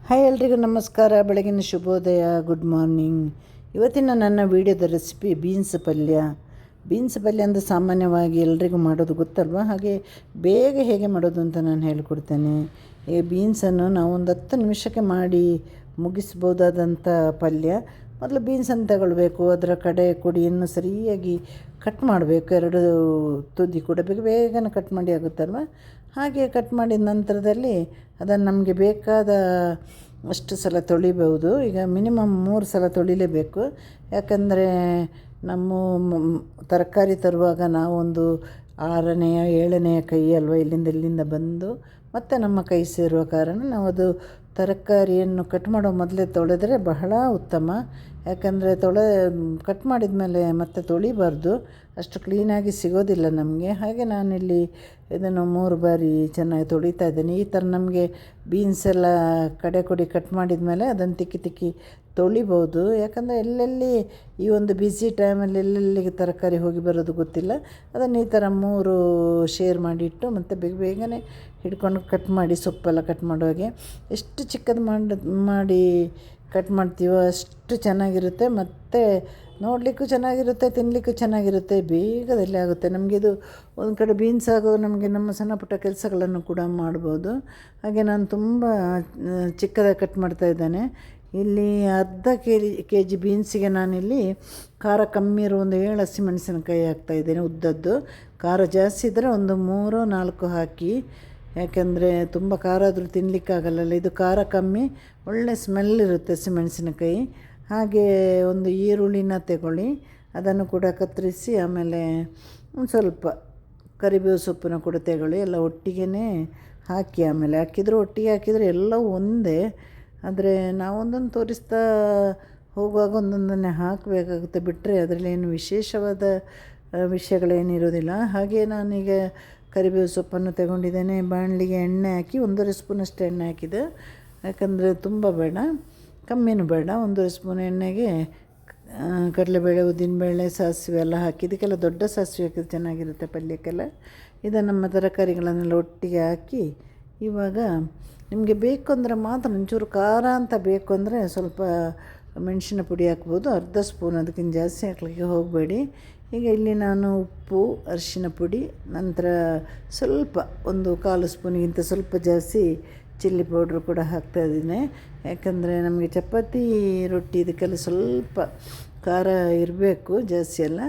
Hi ಎಲ್ರಿಗೂ ನಮಸ್ಕಾರ, ಬೆಳಗಿನ ಶುಭೋದಯ, ಗುಡ್ ಮಾರ್ನಿಂಗ್. ಇವತ್ತಿನ ನನ್ನ ವೀಡಿಯೋದ ರೆಸಿಪಿ ಬೀನ್ಸ್ ಪಲ್ಯ. ಬೀನ್ಸ್ ಪಲ್ಯ ಅಂದರೆ ಸಾಮಾನ್ಯವಾಗಿ ಎಲ್ರಿಗೂ ಮಾಡೋದು ಗೊತ್ತಲ್ವ, ಹಾಗೆ ಬೇಗ ಹೇಗೆ ಮಾಡೋದು ಅಂತ ನಾನು ಹೇಳಿಕೊಡ್ತೇನೆ. ಈ ಬೀನ್ಸನ್ನು ನಾವು ಒಂದು 10 ನಿಮಿಷಕ್ಕೆ ಮಾಡಿ ಮುಗಿಸ್ಬೋದಾದಂಥ ಪಲ್ಯ. ಮೊದಲು ಬೀನ್ಸನ್ನು ತಗೊಳ್ಬೇಕು, ಅದರ ಕಡೆ ಕೊಡಿಯನ್ನು ಸರಿಯಾಗಿ ಕಟ್ ಮಾಡಬೇಕು. 2 ತುದಿ ಕೂಡ ಬೇಗನೆ ಕಟ್ ಮಾಡಿ ಆಗುತ್ತಲ್ವ. ಹಾಗೆ ಕಟ್ ಮಾಡಿದ ನಂತರದಲ್ಲಿ ಅದನ್ನು ನಮಗೆ ಬೇಕಾದ ಅಷ್ಟು ಸಲ ತೊಳಿಬೋದು. ಈಗ ಮಿನಿಮಮ್ 3 ಸಲ ತೊಳಿಲೇಬೇಕು. ಯಾಕಂದರೆ ನಮ್ಮ ತರಕಾರಿ ತರುವಾಗ ನಾವೊಂದು 6ನೆಯ 7ನೆಯ ಕೈ ಅಲ್ವ, ಇಲ್ಲಿಂದ ಬಂದು ಮತ್ತು ನಮ್ಮ ಕೈ ಸೇರುವ ಕಾರಣ ನಾವು ಅದು ತರಕಾರಿಯನ್ನು ಕಟ್ ಮಾಡೋ ಮೊದಲೇ ತೊಳೆದರೆ ಬಹಳ ಉತ್ತಮ. ಯಾಕಂದರೆ ಕಟ್ ಮಾಡಿದ ಮೇಲೆ ಮತ್ತೆ ತೊಳಿಬಾರ್ದು, ಅಷ್ಟು ಕ್ಲೀನಾಗಿ ಸಿಗೋದಿಲ್ಲ ನಮಗೆ. ಹಾಗೆ ನಾನಿಲ್ಲಿ ಇದನ್ನು 3 ಬಾರಿ ಚೆನ್ನಾಗಿ ತೊಳಿತಾ ಇದ್ದೇನೆ. ಈ ಥರ ನಮಗೆ ಬೀನ್ಸ್ ಎಲ್ಲ ಕಡೆ ಕೊಡಿ ಕಟ್ ಮಾಡಿದ ಮೇಲೆ ಅದನ್ನು ತಿಕ್ಕಿ ತೊಳಿಬೋದು. ಯಾಕಂದರೆ ಎಲ್ಲೆಲ್ಲಿ ಈ ಒಂದು ಬ್ಯುಸಿ ಟೈಮಲ್ಲಿ ಎಲ್ಲೆಲ್ಲಿಗೆ ತರಕಾರಿ ಹೋಗಿ ಬರೋದು ಗೊತ್ತಿಲ್ಲ. ಅದನ್ನು ಈ ಥರ 3 ಶೇರ್ ಮಾಡಿಟ್ಟು ಮತ್ತು ಬೇಗನೆ ಹಿಡ್ಕೊಂಡು ಕಟ್ ಮಾಡಿ, ಸೊಪ್ಪೆಲ್ಲ ಕಟ್ ಮಾಡುವಾಗೆ ಎಷ್ಟು ಚಿಕ್ಕದು ಮಾಡಿ ಕಟ್ ಮಾಡ್ತೀವೋ ಅಷ್ಟು ಚೆನ್ನಾಗಿರುತ್ತೆ. ಮತ್ತು ನೋಡಲಿಕ್ಕೂ ಚೆನ್ನಾಗಿರುತ್ತೆ, ತಿನ್ನಲಿಕ್ಕೂ ಚೆನ್ನಾಗಿರುತ್ತೆ, ಬೇಗದಲ್ಲಿ ಆಗುತ್ತೆ. ನಮಗಿದು ಒಂದು ಕಡೆ ಬೀನ್ಸ್ ಆಗೋ ನಮಗೆ ನಮ್ಮ ಸಣ್ಣ ಪುಟ್ಟ ಕೆಲಸಗಳನ್ನು ಕೂಡ ಮಾಡ್ಬೋದು. ಹಾಗೆ ನಾನು ತುಂಬ ಚಿಕ್ಕದಾಗಿ ಕಟ್ ಮಾಡ್ತಾಯಿದ್ದೇನೆ. ಇಲ್ಲಿ ಅರ್ಧ ಕೆ ಜಿ ಬೀನ್ಸಿಗೆ ನಾನಿಲ್ಲಿ ಖಾರ ಕಮ್ಮಿ ಇರೋ ಒಂದು 7 ಹಸಿಮೆಣಸಿನಕಾಯಿ ಹಾಕ್ತಾಯಿದ್ದೇನೆ, ಉದ್ದದ್ದು. ಖಾರ ಜಾಸ್ತಿ ಇದ್ದರೆ ಒಂದು 3-4 ಹಾಕಿ, ಯಾಕೆಂದರೆ ತುಂಬ ಖಾರ ಆದರೂ ತಿನ್ನಲಿಕ್ಕಾಗಲ್ಲ. ಇದು ಖಾರ ಕಮ್ಮಿ, ಒಳ್ಳೆ ಸ್ಮೆಲ್ ಇರುತ್ತೆ ಹಸಿಮೆಣಸಿನಕಾಯಿ. ಹಾಗೆ ಒಂದು ಈರುಳ್ಳಿನ ತಗೊಳ್ಳಿ, ಅದನ್ನು ಕೂಡ ಕತ್ತರಿಸಿ, ಆಮೇಲೆ ಒಂದು ಸ್ವಲ್ಪ ಕರಿಬೇವು ಸೊಪ್ಪನ್ನು ಕೂಡ ತಗೊಳ್ಳಿ. ಎಲ್ಲ ಒಟ್ಟಿಗೆ ಹಾಕಿ, ಆಮೇಲೆ ಒಟ್ಟಿಗೆ ಹಾಕಿದರೆ ಎಲ್ಲವೂ ಒಂದೇ. ಆದರೆ ನಾವೊಂದೊಂದು ತೋರಿಸ್ತಾ ಹೋಗುವಾಗ ಒಂದೊಂದನ್ನೇ ಹಾಕಬೇಕಾಗುತ್ತೆ, ಬಿಟ್ಟರೆ ಅದರಲ್ಲಿ ಏನು ವಿಶೇಷವಾದ ವಿಷಯಗಳೇನಿರೋದಿಲ್ಲ. ಹಾಗೆ ನಾನೀಗ ಕರಿಬೇವು ಸೊಪ್ಪನ್ನು ತಗೊಂಡಿದ್ದೇನೆ. ಬಾಣಲಿಗೆ ಎಣ್ಣೆ ಹಾಕಿ 1.5 ಸ್ಪೂನಷ್ಟು ಎಣ್ಣೆ ಹಾಕಿದೆ. ಯಾಕಂದರೆ ತುಂಬ ಬೇಡ, ಕಮ್ಮಿನೂ ಬೇಡ. 1.5 ಸ್ಪೂನ್ ಎಣ್ಣೆಗೆ ಕಡಲೆಬೇಳೆ, ಉದ್ದಿನಬೇಳೆ, ಸಾಸಿವೆ ಎಲ್ಲ ಹಾಕಿ, ಇದಕ್ಕೆಲ್ಲ ದೊಡ್ಡ ಸಾಸಿವೆ ಹಾಕಿದ್ರೆ ಚೆನ್ನಾಗಿರುತ್ತೆ ಪಲ್ಯಕ್ಕೆಲ್ಲ. ಇದು ನಮ್ಮ ತರಕಾರಿಗಳನ್ನೆಲ್ಲ ಒಟ್ಟಿಗೆ ಹಾಕಿ, ಇವಾಗ ನಿಮಗೆ ಬೇಕು ಅಂದರೆ ಮಾತ್ರ ಒಂಚೂರು ಖಾರ ಅಂತ ಬೇಕು ಅಂದರೆ ಸ್ವಲ್ಪ ಮೆಣಸಿನ ಪುಡಿ ಹಾಕ್ಬೋದು, ಅರ್ಧ ಸ್ಪೂನ್, ಅದಕ್ಕಿಂತ ಜಾಸ್ತಿ ಹಾಕ್ಲಿಕ್ಕೆ ಹೋಗಬೇಡಿ. ಈಗ ಇಲ್ಲಿ ನಾನು ಉಪ್ಪು, ಅರಿಶಿನ ಪುಡಿ, ನಂತರ ಸ್ವಲ್ಪ ಒಂದು 1/4 ಸ್ಪೂನಿಗಿಂತ ಸ್ವಲ್ಪ ಜಾಸ್ತಿ ಚಿಲ್ಲಿ ಪೌಡ್ರು ಕೂಡ ಹಾಕ್ತಾಯಿದ್ದೀನಿ. ಯಾಕಂದರೆ ನಮಗೆ ಚಪಾತಿ, ರೊಟ್ಟಿ ಇದಕ್ಕೆಲ್ಲ ಸ್ವಲ್ಪ ಖಾರ ಇರಬೇಕು ಜಾಸ್ತಿ ಎಲ್ಲ.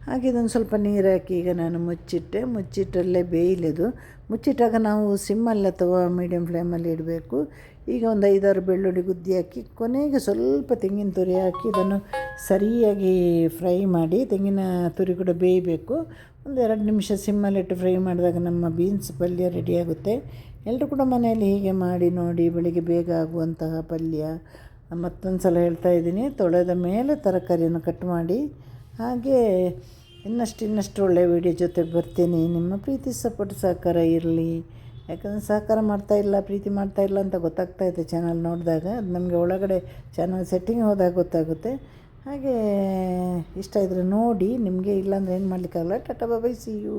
ಹಾಗೆ ಇದೊಂದು ಸ್ವಲ್ಪ ನೀರು ಹಾಕಿ ಈಗ ನಾನು ಮುಚ್ಚಿಟ್ಟಲ್ಲೇ ಬೇಯಲಿದು. ಮುಚ್ಚಿಟ್ಟಾಗ ನಾವು ಸಿಮ್ಮಲ್ಲಿ ಅಥವಾ ಮೀಡಿಯಮ್ ಫ್ಲೇಮಲ್ಲಿ ಇಡಬೇಕು. ಈಗ ಒಂದು 5-6 ಬೆಳ್ಳುಳ್ಳಿ ಗುದ್ದಿ ಹಾಕಿ, ಕೊನೆಗೆ ಸ್ವಲ್ಪ ತೆಂಗಿನ ತುರಿ ಹಾಕಿ ಇದನ್ನು ಸರಿಯಾಗಿ ಫ್ರೈ ಮಾಡಿ, ತೆಂಗಿನ ತುರಿ ಕೂಡ ಬೇಯಬೇಕು. ಒಂದು 2 ನಿಮಿಷ ಸಿಮ್ಮಲ್ಲಿಟ್ಟು ಫ್ರೈ ಮಾಡಿದಾಗ ನಮ್ಮ ಬೀನ್ಸ್ ಪಲ್ಯ ರೆಡಿಯಾಗುತ್ತೆ. ಎಲ್ಲರೂ ಕೂಡ ಮನೆಯಲ್ಲಿ ಹೀಗೆ ಮಾಡಿ ನೋಡಿ, ಬೆಳಿಗ್ಗೆ ಬೇಗ ಆಗುವಂತಹ ಪಲ್ಯ. ಮತ್ತೊಂದು ಸಲ ಹೇಳ್ತಾ ಇದ್ದೀನಿ, ತೊಳೆದ ಮೇಲೆ ತರಕಾರಿಯನ್ನು ಕಟ್ ಮಾಡಿ. ಹಾಗೆ ಇನ್ನಷ್ಟು ಒಳ್ಳೆಯ ವೀಡಿಯೋ ಜೊತೆ ಬರ್ತೀನಿ. ನಿಮ್ಮ ಪ್ರೀತಿ ಸಪೋರ್ಟ್ ಸಹಕಾರ ಇರಲಿ. ಯಾಕಂದರೆ ಸಹಕಾರ ಮಾಡ್ತಾಯಿಲ್ಲ, ಪ್ರೀತಿ ಮಾಡ್ತಾಯಿಲ್ಲ ಅಂತ ಗೊತ್ತಾಗ್ತಾಯಿದೆ ಚಾನಲ್ ನೋಡಿದಾಗ. ಅದು ನಮಗೆ ಒಳಗಡೆ ಚಾನಲ್ ಸೆಟ್ಟಿಂಗ್ ಹೋದಾಗ ಗೊತ್ತಾಗುತ್ತೆ. ಹಾಗೆ ಇಷ್ಟ ಇದ್ದರೆ ನೋಡಿ, ನಿಮಗೆ ಇಲ್ಲಾಂದರೆ ಏನು ಮಾಡಲಿಕ್ಕಾಗಲ್ಲ. ಟಾಟಾ, ಬಾಯ್, ಸಿ ಯು.